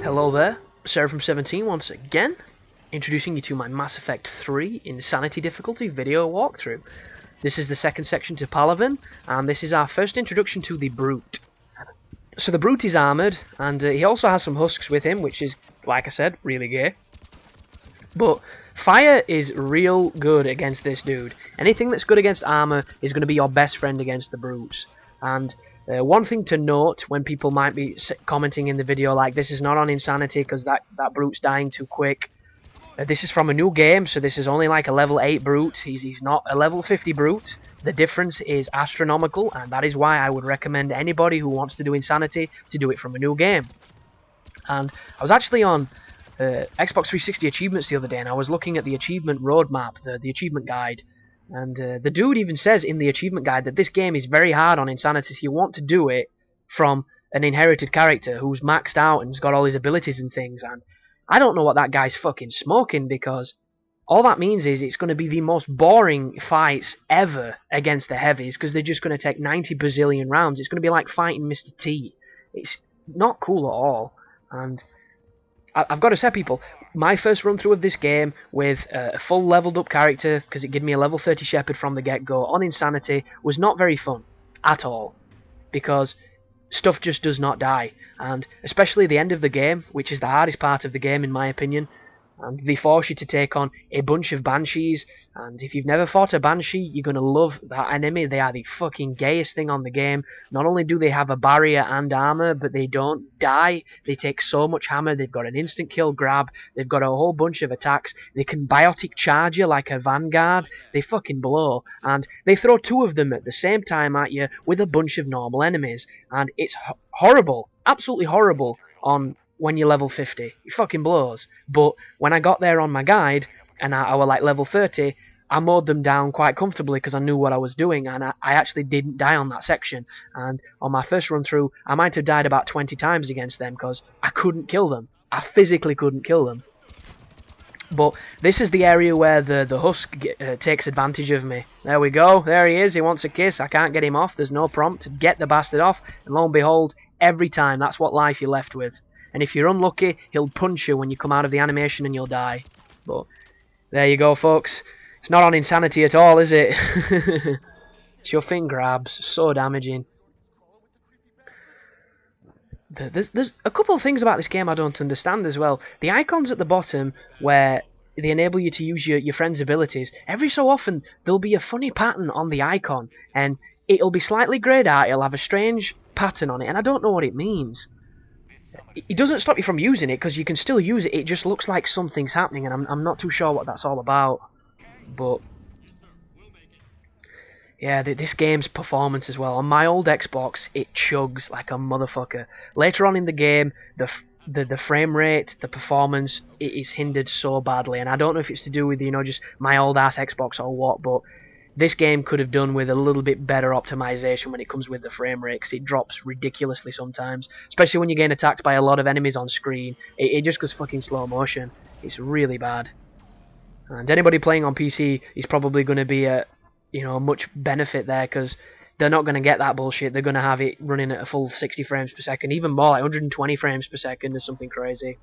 Hello there, Seraphim17 once again, introducing you to my Mass Effect 3 Insanity difficulty video walkthrough. This is the second section to Palaven, and this is our first introduction to the Brute. So the Brute is armoured, and he also has some husks with him, which is, like I said, really gay. But fire is real good against this dude. Anything that's good against armour is going to be your best friend against the Brutes. And one thing to note when people might be commenting in the video like this is not on Insanity because that Brute's dying too quick. This is from a new game, so this is only like a level 8 Brute. He's not a level 50 Brute. The difference is astronomical, and that is why I would recommend anybody who wants to do Insanity to do it from a new game. And I was actually on Xbox 360 achievements the other day, and I was looking at the achievement roadmap, the achievement guide. And the dude even says in the achievement guide that this game is very hard on Insanity, so you want to do it from an inherited character who's maxed out and has got all his abilities and things. And I don't know what that guy's fucking smoking, because all that means is it's going to be the most boring fights ever against the heavies, because they're just going to take 90 bazillion rounds. It's going to be like fighting Mr. T. It's not cool at all. And I've got to say, people, my first run through of this game with a full leveled up character, because it gave me a level 30 Shepherd from the get-go, on Insanity, was not very fun at all, because stuff just does not die. And especially the end of the game, which is the hardest part of the game in my opinion, and they force you to take on a bunch of Banshees, and if you've never fought a Banshee, you're going to love that enemy. They are the fucking gayest thing on the game. Not only do they have a barrier and armor, but they don't die. They take so much hammer, they've got an instant kill grab, they've got a whole bunch of attacks, they can biotic charge you like a Vanguard, they fucking blow, and they throw two of them at the same time at you with a bunch of normal enemies, and it's horrible, absolutely horrible on when you're level 50. It fucking blows. But when I got there on my guide, and I were like level 30, I mowed them down quite comfortably because I knew what I was doing, and I actually didn't die on that section. And on my first run through, I might have died about 20 times against them because I couldn't kill them. I physically couldn't kill them. But this is the area where the husk takes advantage of me. There we go, there he is, he wants a kiss, I can't get him off, there's no prompt to get the bastard off, and lo and behold, every time, that's what life you're left with. And if you're unlucky, he'll punch you when you come out of the animation and you'll die. But there you go, folks. It's not on Insanity at all, is it? Chuffing grabs. So damaging. There's a couple of things about this game I don't understand as well. The icons at the bottom where they enable you to use your friend's abilities, every so often there'll be a funny pattern on the icon. And it'll be slightly greyed out, it'll have a strange pattern on it, and I don't know what it means. It doesn't stop you from using it, because you can still use it, it just looks like something's happening, and I'm not too sure what that's all about. But yeah, this game's performance as well. On my old Xbox, it chugs like a motherfucker. Later on in the game, the frame rate, the performance, it is hindered so badly, and I don't know if it's to do with, you know, just my old ass Xbox or what, but this game could have done with a little bit better optimization when it comes with the frame rate, because it drops ridiculously sometimes, especially when you're getting attacked by a lot of enemies on screen. It just goes fucking slow motion. It's really bad. And anybody playing on PC is probably going to be a, you know, much benefit there, because they're not going to get that bullshit. They're going to have it running at a full 60 frames per second, even more, like 120 frames per second or something crazy.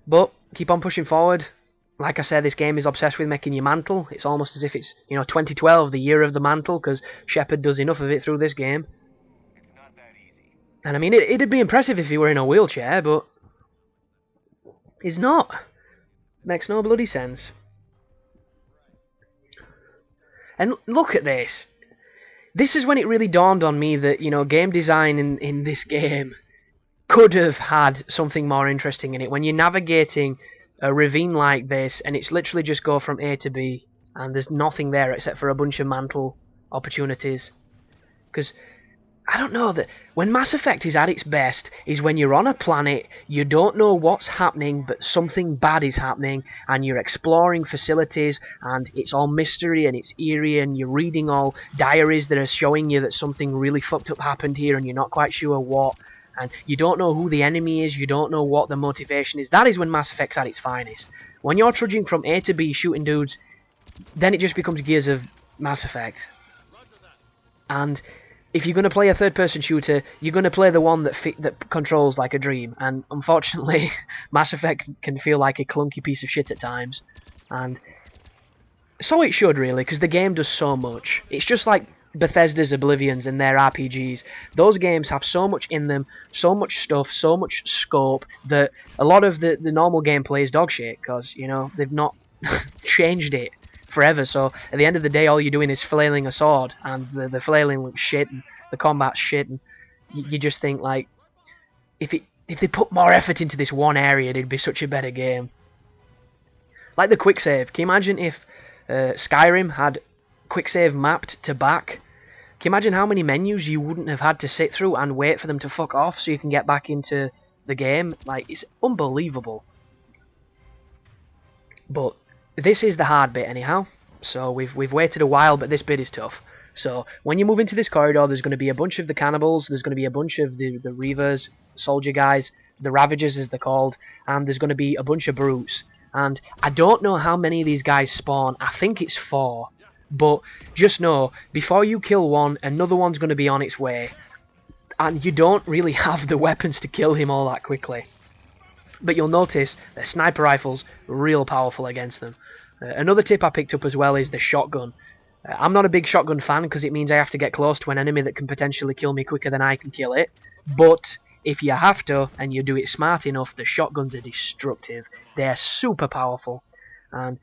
But keep on pushing forward. Like I said, this game is obsessed with making your mantle. It's almost as if it's, you know, 2012, the year of the mantle, because Shepard does enough of it through this game. It's not that easy. And I mean, it'd be impressive if he were in a wheelchair, but he's not. Makes no bloody sense. And look at this. This is when it really dawned on me that, you know, game design in this game could have had something more interesting in it. When you're navigating a ravine like this, and it's literally just go from A to B, and there's nothing there except for a bunch of mantle opportunities. Because I don't know, that when Mass Effect is at its best is when you're on a planet, you don't know what's happening, but something bad is happening, and you're exploring facilities, and it's all mystery and it's eerie, and you're reading all diaries that are showing you that something really fucked up happened here, and you're not quite sure what. And you don't know who the enemy is, you don't know what the motivation is. That is when Mass Effect's at its finest. When you're trudging from A to B shooting dudes, then it just becomes Gears of Mass Effect. And if you're going to play a third-person shooter, you're going to play the one that controls like a dream. And unfortunately, Mass Effect can feel like a clunky piece of shit at times. And so it should, really, because the game does so much. It's just like Bethesda's Oblivions and their RPGs. Those games have so much in them, so much stuff, so much scope, that a lot of the normal gameplay is dog shit, because, you know, they've not changed it forever. So at the end of the day, all you're doing is flailing a sword, and the flailing looks shit, and the combat's shit, and you just think, like, if they put more effort into this one area, it'd be such a better game. Like the quick save. Can you imagine if Skyrim had quick save mapped to back? Can you imagine how many menus you wouldn't have had to sit through and wait for them to fuck off so you can get back into the game? Like, it's unbelievable. But this is the hard bit anyhow. So we've waited a while, but this bit is tough. So when you move into this corridor, there's going to be a bunch of the cannibals, there's going to be a bunch of the Reavers, soldier guys, the Ravagers as they're called, and there's going to be a bunch of brutes. And I don't know how many of these guys spawn. I think it's 4. But just know, before you kill one, another one's going to be on its way. And you don't really have the weapons to kill him all that quickly. But you'll notice that sniper rifles are real powerful against them. Another tip I picked up as well is the shotgun. I'm not a big shotgun fan because it means I have to get close to an enemy that can potentially kill me quicker than I can kill it. But if you have to, and you do it smart enough, the shotguns are destructive. They're super powerful. And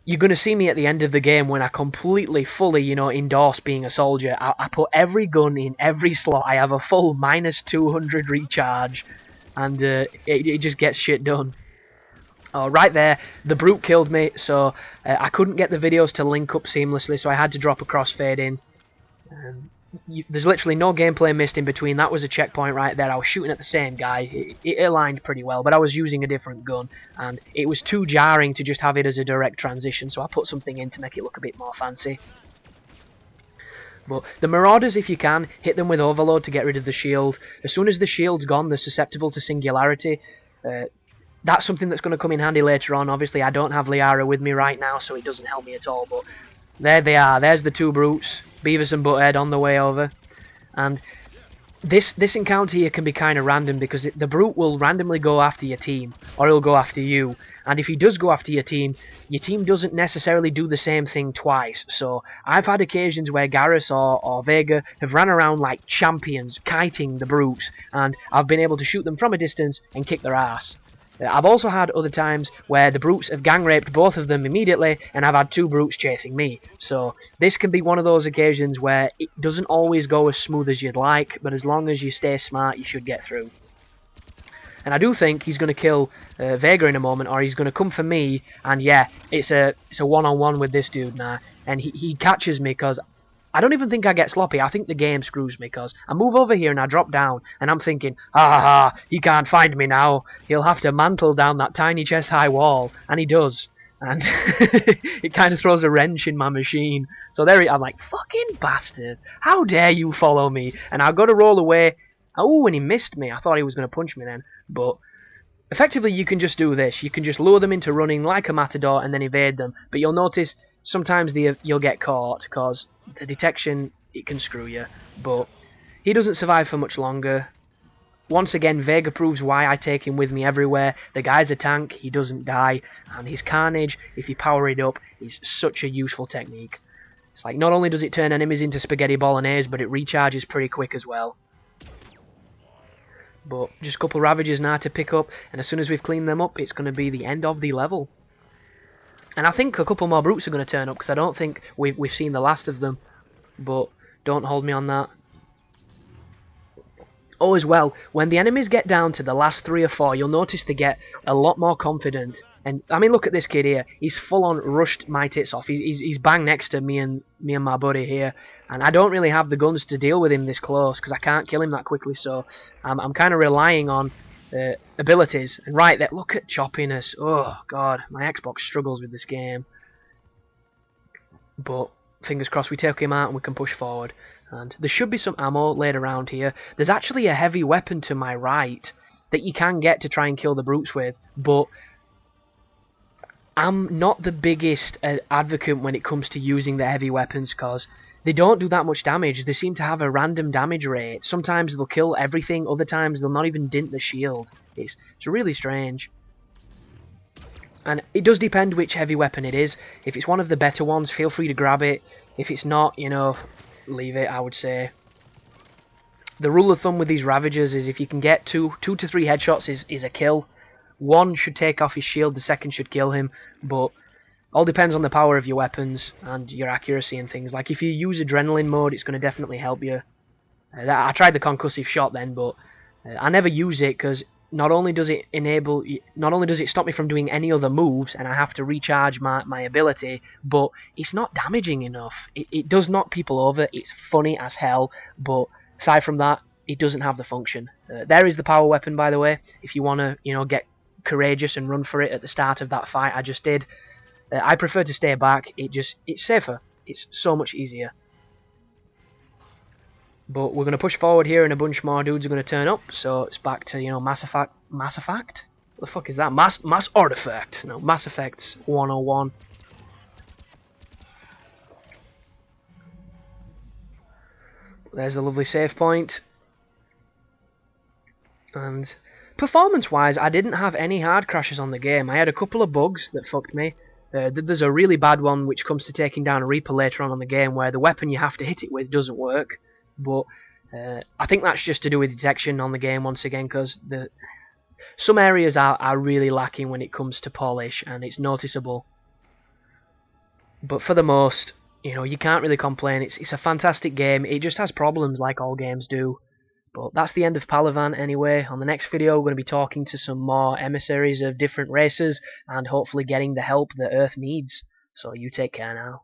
you're going to see me at the end of the game when I completely, fully, you know, endorse being a soldier. I put every gun in every slot. I have a full -200 recharge. And it just gets shit done. Oh, right there, the brute killed me, so I couldn't get the videos to link up seamlessly, so I had to drop a crossfade in. There's literally no gameplay missed in between. That was a checkpoint right there. I was shooting at the same guy. It aligned pretty well, but I was using a different gun, and it was too jarring to just have it as a direct transition, so I put something in to make it look a bit more fancy. But the Marauders, if you can, hit them with Overload to get rid of the shield. As soon as the shield's gone, they're susceptible to Singularity. That's something that's going to come in handy later on. Obviously, I don't have Liara with me right now, so it doesn't help me at all, but there they are. There's the 2 brutes, Beavis and Butthead, on the way over. And this encounter here can be kind of random, because the brute will randomly go after your team, or he'll go after you. And if he does go after your team doesn't necessarily do the same thing twice. So I've had occasions where Garrus or Vega have ran around like champions, kiting the brutes, and I've been able to shoot them from a distance and kick their ass. I've also had other times where the brutes have gang raped both of them immediately, and I've had 2 brutes chasing me. So this can be one of those occasions where it doesn't always go as smooth as you'd like, but as long as you stay smart, you should get through. And I do think he's going to kill Vega in a moment, or he's going to come for me, and yeah, it's a one-on-one with this dude now. And he catches me because I don't even think I get sloppy. I think the game screws me, because I move over here and I drop down, and I'm thinking, he can't find me now. He'll have to mantle down that tiny chest-high wall, and he does. And it kind of throws a wrench in my machine. So there I'm like, fucking bastard, how dare you follow me? And I've got to roll away. Oh, and he missed me. I thought he was going to punch me then. But effectively, you can just do this. You can just lure them into running like a matador and then evade them. But you'll notice sometimes you'll get caught, because the detection, it can screw you. But he doesn't survive for much longer. Once again, Vega proves why I take him with me everywhere. The guy's a tank, he doesn't die, and his carnage, if you power it up, is such a useful technique. It's like, not only does it turn enemies into spaghetti bolognese, but it recharges pretty quick as well. But just a couple Ravagers now to pick up, and as soon as we've cleaned them up, it's going to be the end of the level. And I think a couple more brutes are going to turn up, because I don't think we've seen the last of them. But don't hold me on that. Oh, as well, when the enemies get down to the last 3 or 4, you'll notice they get a lot more confident. And I mean, look at this kid here. He's full on rushed my tits off. He's bang next to me and my buddy here. And I don't really have the guns to deal with him this close, because I can't kill him that quickly. So I'm kind of relying on abilities. And right there, look at choppiness. Oh god, my Xbox struggles with this game. But fingers crossed we take him out and we can push forward. And there should be some ammo laid around here. There's actually a heavy weapon to my right that you can get to try and kill the brutes with, but I'm not the biggest advocate when it comes to using the heavy weapons, because they don't do that much damage. They seem to have a random damage rate. Sometimes they'll kill everything, other times they'll not even dent the shield. It's really strange. And it does depend which heavy weapon it is. If it's one of the better ones, feel free to grab it. If it's not, you know, leave it, I would say. The rule of thumb with these Ravagers is if you can get two to three headshots is a kill. One should take off his shield, the second should kill him, but all depends on the power of your weapons and your accuracy and things. Like if you use adrenaline mode, it's going to definitely help you. I tried the concussive shot then, but I never use it because not only does it stop me from doing any other moves, and I have to recharge my ability, but it's not damaging enough. It does knock people over. It's funny as hell, but aside from that, it doesn't have the function. There is the power weapon, by the way, if you want to, you know, get courageous and run for it at the start of that fight I just did. I prefer to stay back. It's safer. It's so much easier. But we're going to push forward here, and a bunch more dudes are going to turn up. So it's back to, you know, Mass Effect. What the fuck is that? Mass Artifact. No, Mass Effect 101. There's the lovely save point. And performance-wise, I didn't have any hard crashes on the game. I had a couple of bugs that fucked me. There's a really bad one which comes to taking down a Reaper later on the game, where the weapon you have to hit it with doesn't work. But I think that's just to do with detection on the game once again, because some areas are really lacking when it comes to polish, and it's noticeable. But for the most, you know, you can't really complain. It's a fantastic game. It just has problems like all games do. But that's the end of Palaven anyway. On the next video, we're going to be talking to some more emissaries of different races, and hopefully getting the help that Earth needs. So you take care now.